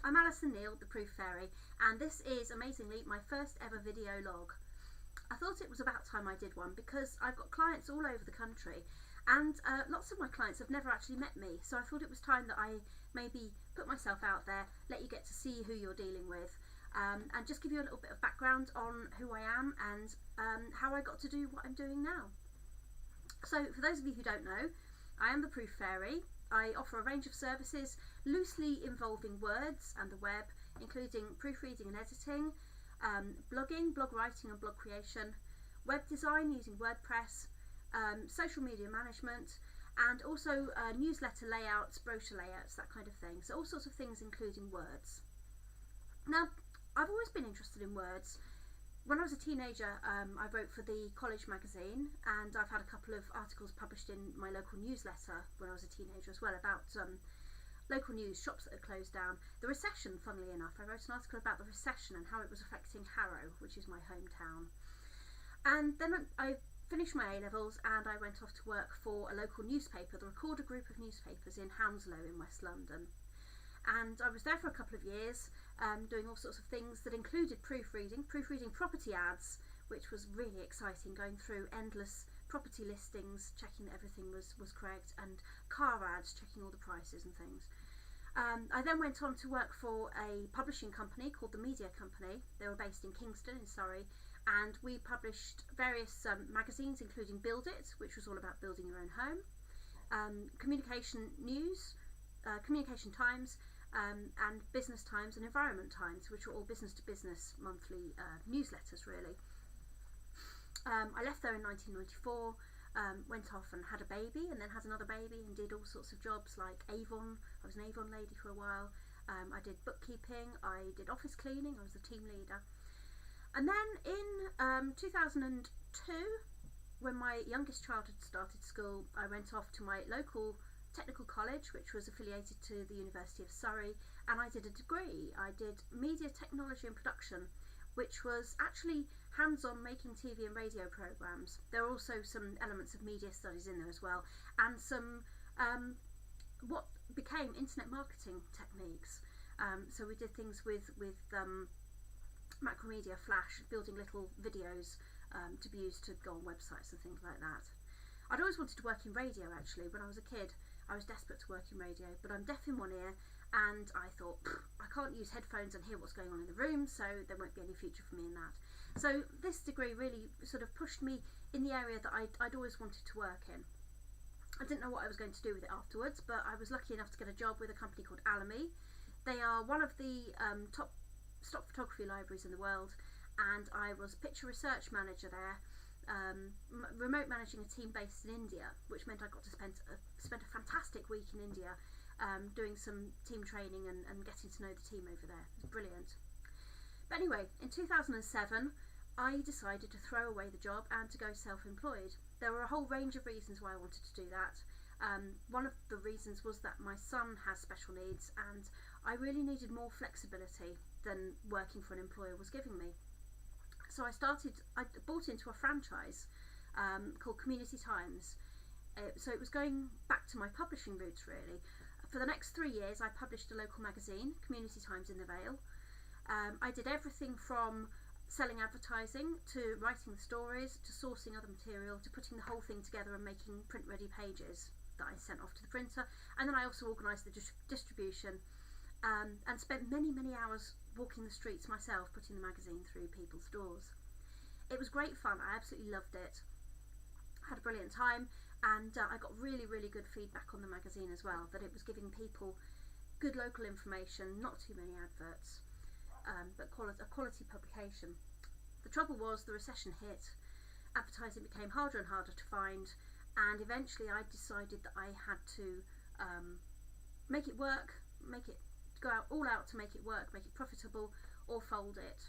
I'm Alison Neale, the Proof Fairy, and this is, amazingly, my first ever video log. I thought it was about time I did one because I've got clients all over the country, and lots of my clients have never actually met me, so I thought it was time that I maybe put myself out there, let you get to see who you're dealing with, and just give you a little bit of background on who I am and how I got to do what I'm doing now. So for those of you who don't know, I am the Proof Fairy. I offer a range of services loosely involving words and the web, including proofreading and editing, blogging, blog writing and blog creation, web design using WordPress, social media management, and also newsletter layouts, brochure layouts, that kind of thing. So all sorts of things including words. Now, I've always been interested in words. When I was a teenager, I wrote for the college magazine, and I've had a couple of articles published in my local newsletter when I was a teenager as well about local news, shops that had closed down. The recession, funnily enough, I wrote an article about the recession and how it was affecting Harrow, which is my hometown. And then I finished my A-levels and I went off to work for a local newspaper, the Recorder Group of newspapers in Hounslow in West London. And I was there for a couple of years, doing all sorts of things that included proofreading property ads, which was really exciting, going through endless property listings, checking that everything was correct, and car ads, checking all the prices and things. I then went on to work for a publishing company called The Media Company. They were based in Kingston in Surrey, and we published various magazines, including Build It, which was all about building your own home, Communication News, Communication Times, and Business Times and Environment Times, which were all business-to-business monthly newsletters, really. I left there in 1994, went off and had a baby, and then had another baby, and did all sorts of jobs like Avon. I was an Avon lady for a while. I did bookkeeping, I did office cleaning, I was the team leader. And then in 2002, when my youngest child had started school, I went off to my local technical college, which was affiliated to the University of Surrey, and I did a degree. I did media technology and production, which was actually hands-on making TV and radio programmes. There are also some elements of media studies in there as well, and some what became internet marketing techniques. So we did things with Macromedia, Flash, building little videos to be used to go on websites and things like that. I'd always wanted to work in radio, actually. When I was a kid, I was desperate to work in radio, but I'm deaf in one ear, and I thought, I can't use headphones and hear what's going on in the room, so there won't be any future for me in that. So this degree really sort of pushed me in the area that I'd always wanted to work in. I didn't know what I was going to do with it afterwards, but I was lucky enough to get a job with a company called Alison. They are one of the top stock photography libraries in the world, and I was picture research manager there, remote managing a team based in India, which meant I got to spend a fantastic week in India, doing some team training and getting to know the team over there. It was brilliant. But anyway, in 2007 I decided to throw away the job and to go self-employed. There were a whole range of reasons why I wanted to do that. One of the reasons was that my son has special needs, and I really needed more flexibility than working for an employer was giving me. So I bought into a franchise called Community Times. So it was going back to my publishing roots, really. For the next 3 years I published a local magazine, Community Times in the Vale. I did everything from selling advertising to writing the stories to sourcing other material to putting the whole thing together and making print ready pages that I sent off to the printer. And then I also organised the distribution and spent many hours walking the streets myself, putting the magazine through people's doors. It was great fun. I absolutely loved it. I had a brilliant time, and I got really good feedback on the magazine as well, that it was giving people good local information, not too many adverts, but a quality publication. The trouble was the recession hit, advertising became harder and harder to find, and eventually I decided that I had to make it work, go all out to make it work, make it profitable, or fold it.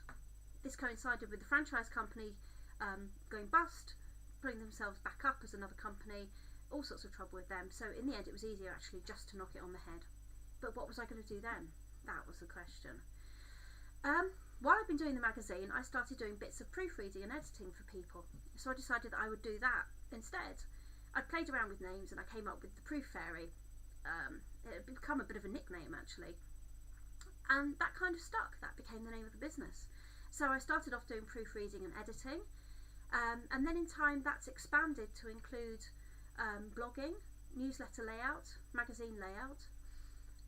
This coincided with the franchise company going bust, putting themselves back up as another company, all sorts of trouble with them. So in the end it was easier actually just to knock it on the head. But what was I going to do then? That was the question. While I'd been doing the magazine, I started doing bits of proofreading and editing for people. So I decided that I would do that instead. I played around with names and I came up with the Proof Fairy. It had become a bit of a nickname actually. And that kind of stuck. That became the name of the business. So I started off doing proofreading and editing, and then in time that's expanded to include blogging, newsletter layout, magazine layout,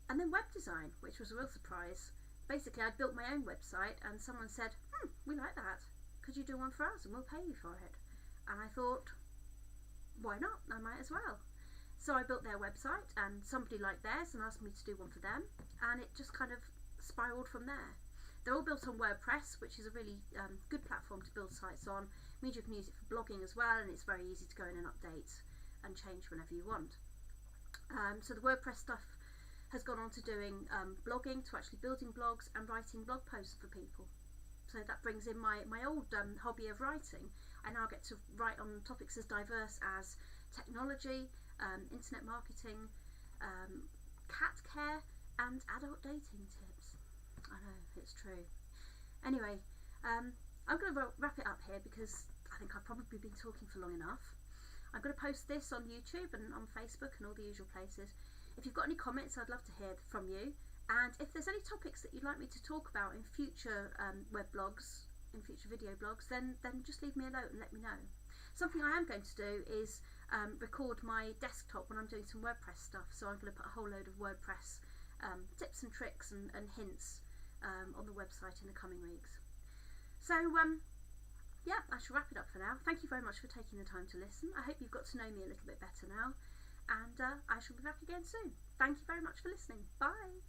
and then web design, which was a real surprise. Basically, I'd built my own website and someone said, we like that, could you do one for us and we'll pay you for it? And I thought, why not? I might as well. So I built their website and somebody liked theirs and asked me to do one for them, and it just kind of spiraled from there. They're all built on WordPress, which is a really good platform to build sites on. It means you can use it for blogging as well, and it's very easy to go in and update and change whenever you want. So the WordPress stuff has gone on to doing blogging, to actually building blogs and writing blog posts for people. So that brings in my old hobby of writing. I now get to write on topics as diverse as technology, internet marketing, cat care, and adult dating tips. I know, it's true. Anyway, I'm going to wrap it up here because I think I've probably been talking for long enough. I'm going to post this on YouTube and on Facebook and all the usual places. If you've got any comments, I'd love to hear from you. And if there's any topics that you'd like me to talk about in future web blogs, in future video blogs, then just leave me a note and let me know. Something I am going to do is record my desktop when I'm doing some WordPress stuff. So I'm going to put a whole load of WordPress tips and tricks and hints on the website in the coming weeks. So yeah, I shall wrap it up for now. Thank you very much for taking the time to listen. I hope you've got to know me a little bit better now, and I shall be back again soon. Thank you very much for listening. Bye.